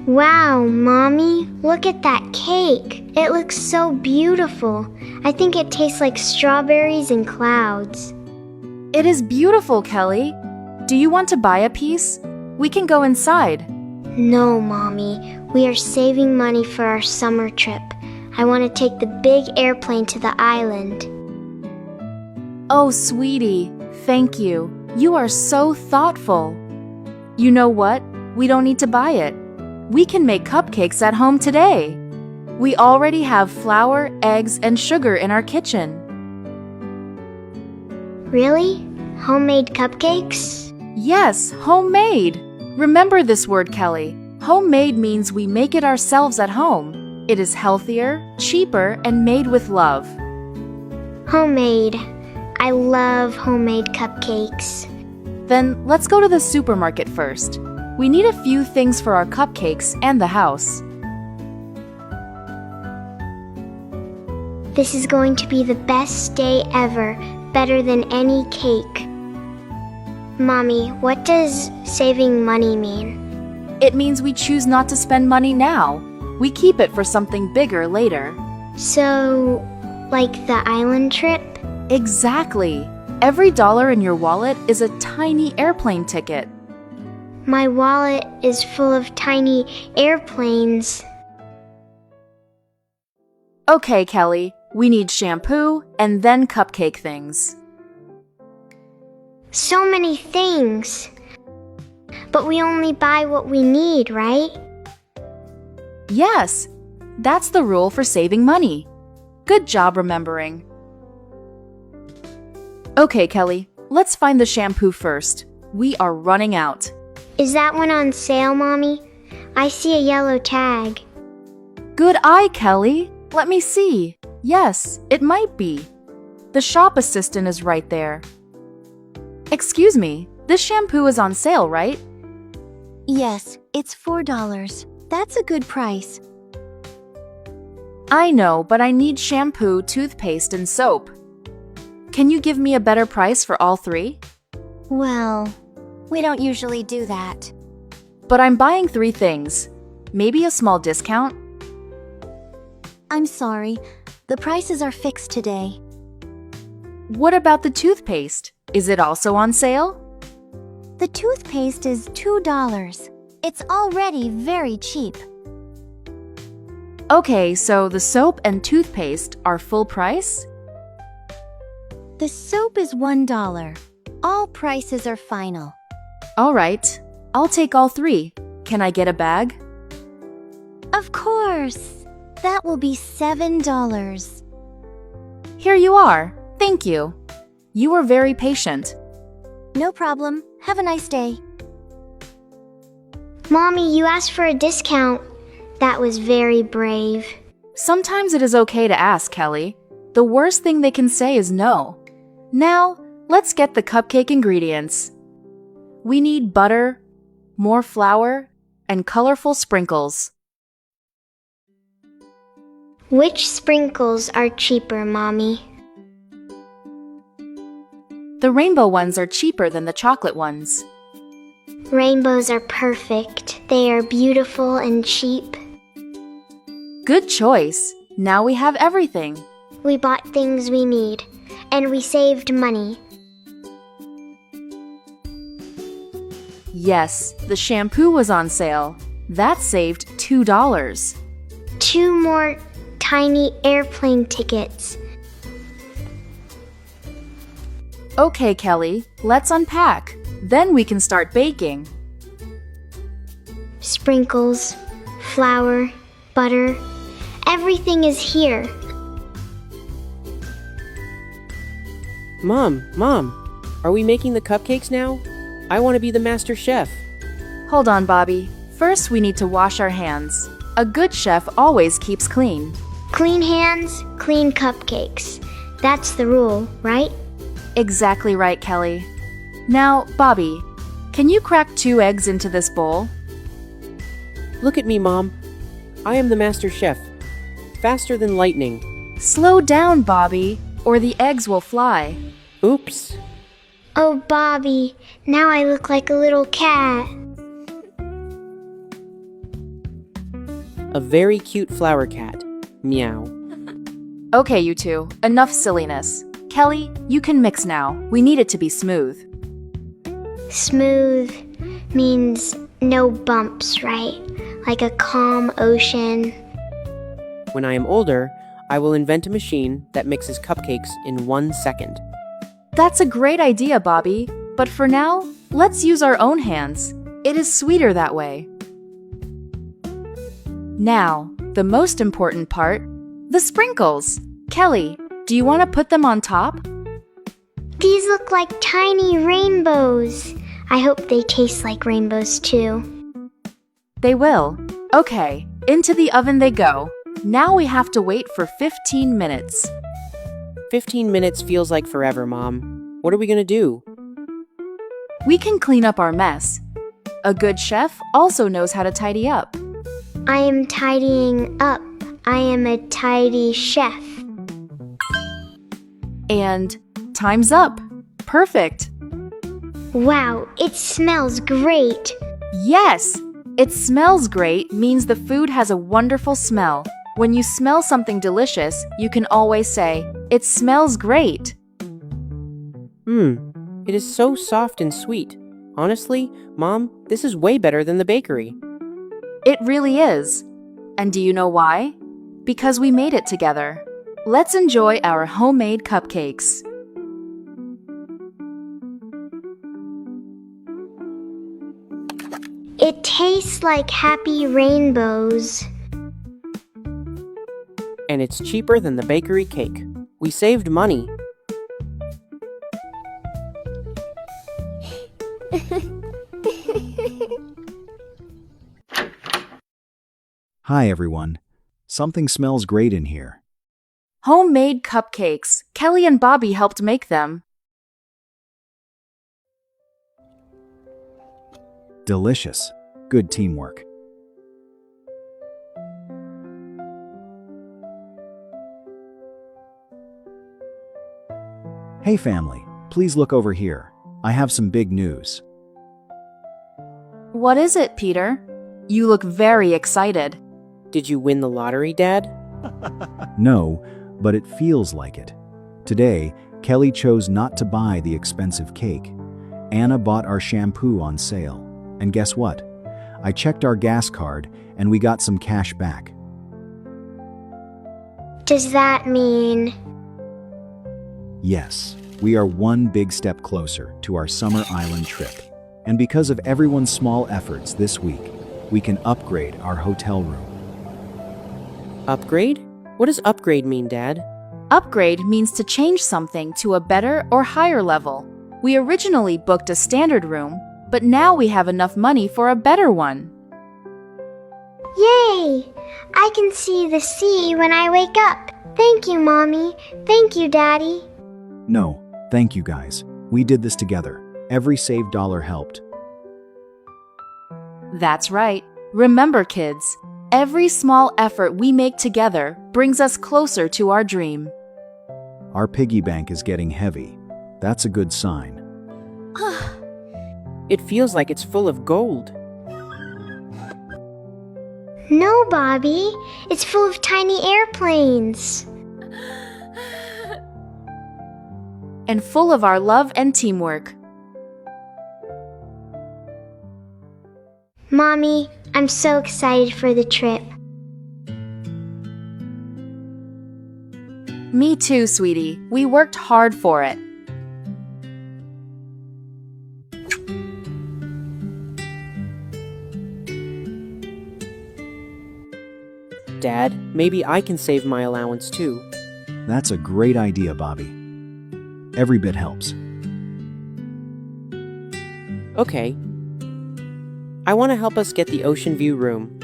Wow, Mommy, look at that cake. It looks so beautiful. I think it tastes like strawberries and clouds. It is beautiful, Kelly. Do you want to buy a piece? We can go inside. No, Mommy, we are saving money for our summer trip. I want to take the big airplane to the island. Oh, sweetie, thank you. You are so thoughtful. You know what? We don't need to buy it. We can make cupcakes at home today. We already have flour, eggs, and sugar in our kitchen. Really? Homemade cupcakes? Yes, homemade. Remember this word, Kelly. Homemade means we make it ourselves at home. It is healthier, cheaper, and made with love. Homemade. I love homemade cupcakes. Then let's go to the supermarket first. We need a few things for our cupcakes and the house. This is going to be the best day ever, better than any cake. Mommy, what does saving money mean? It means we choose not to spend money now. We keep it for something bigger later. So, like the island trip? Exactly. Every dollar in your wallet is a tiny airplane ticket. My wallet is full of tiny airplanes. Okay, Kelly, we need shampoo and then cupcake things. So many things. But we only buy what we need, right? Yes, that's the rule for saving money. Good job remembering. Okay, Kelly, let's find the shampoo first. We are running out. Is that one on sale, Mommy? I see a yellow tag. Good eye, Kelly. Let me see. Yes, it might be. The shop assistant is right there. Excuse me, this shampoo is on sale, right? Yes, it's $4. That's a good price. I know, but I need shampoo, toothpaste, and soap. Can you give me a better price for all three? Well, we don't usually do that. But I'm buying 3 things. Maybe a small discount? I'm sorry, the prices are fixed today. What about the toothpaste? Is it also on sale? The toothpaste is $2. It's already very cheap. Okay, so the soap and toothpaste are full price? The soap is $1. All prices are final. All right, I'll take all 3. Can I get a bag? Of course. That will be $7. Here you are. Thank you. You were very patient. No problem. Have a nice day. Mommy, you asked for a discount. That was very brave. Sometimes it is okay to ask, Kelly. The worst thing they can say is no. Now, let's get the cupcake ingredients. We need butter, more flour, and colorful sprinkles. Which sprinkles are cheaper, Mommy? The rainbow ones are cheaper than the chocolate ones. Rainbows are perfect. They are beautiful and cheap. Good choice. Now we have everything. We bought things we need, and we saved money. Yes, the shampoo was on sale. That saved $2. 2 more tiny airplane tickets. Okay, Kelly, let's unpack. Then we can start baking. Sprinkles, flour, butter, everything is here. Mom, are we making the cupcakes now? I want to be the master chef. Hold on, Bobby. First, we need to wash our hands. A good chef always keeps clean. Clean hands, clean cupcakes. That's the rule, right? Exactly right, Kelly. Now, Bobby, can you crack 2 eggs into this bowl? Look at me, Mom. I am the master chef. Faster than lightning. Slow down, Bobby, or the eggs will fly. Oops. Oh, Bobby, now I look like a little cat. A very cute flower cat. Meow. Okay, you two, enough silliness. Kelly, you can mix now. We need it to be smooth. Smooth means no bumps, right? Like a calm ocean. When I am older, I will invent a machine that mixes cupcakes in 1 second. That's a great idea, Bobby. But for now, let's use our own hands. It is sweeter that way. Now, the most important part, the sprinkles. Kelly, do you want to put them on top? These look like tiny rainbows. I hope they taste like rainbows too. They will. Okay, into the oven they go. Now we have to wait for 15 minutes. 15 minutes feels like forever, Mom. What are we gonna do? We can clean up our mess. A good chef also knows how to tidy up. I am tidying up. I am a tidy chef. And time's up. Perfect. Wow, it smells great. Yes! It smells great means the food has a wonderful smell. When you smell something delicious, you can always say, "It smells great." It is so soft and sweet. Honestly, Mom, this is way better than the bakery. It really is. And do you know why? Because we made it together. Let's enjoy our homemade cupcakes. It tastes like happy rainbows. And it's cheaper than the bakery cake. We saved money. Hi, everyone. Something smells great in here. Homemade cupcakes. Kelly and Bobby helped make them. Delicious. Good teamwork. Hey, family. Please look over here. I have some big news. What is it, Peter? You look very excited. Did you win the lottery, Dad? No, but it feels like it. Today, Kelly chose not to buy the expensive cake. Anna bought our shampoo on sale. And guess what? I checked our gas card and we got some cash back. Does that mean... Yes, we are one big step closer to our summer island trip. And because of everyone's small efforts this week, we can upgrade our hotel room. Upgrade? What does upgrade mean, Dad? Upgrade means to change something to a better or higher level. We originally booked a standard room, but now we have enough money for a better one. Yay! I can see the sea when I wake up. Thank you, Mommy. Thank you, Daddy. No, thank you guys. We did this together. Every saved dollar helped. That's right. Remember, kids, every small effort we make together brings us closer to our dream. Our piggy bank is getting heavy. That's a good sign. It feels like it's full of gold. No, Bobby. It's full of tiny airplanes. And full of our love and teamwork. Mommy, I'm so excited for the trip. Me too, sweetie. We worked hard for it. Dad, maybe I can save my allowance too. That's a great idea, Bobby. Every bit helps. Okay. I want to help us get the ocean view room.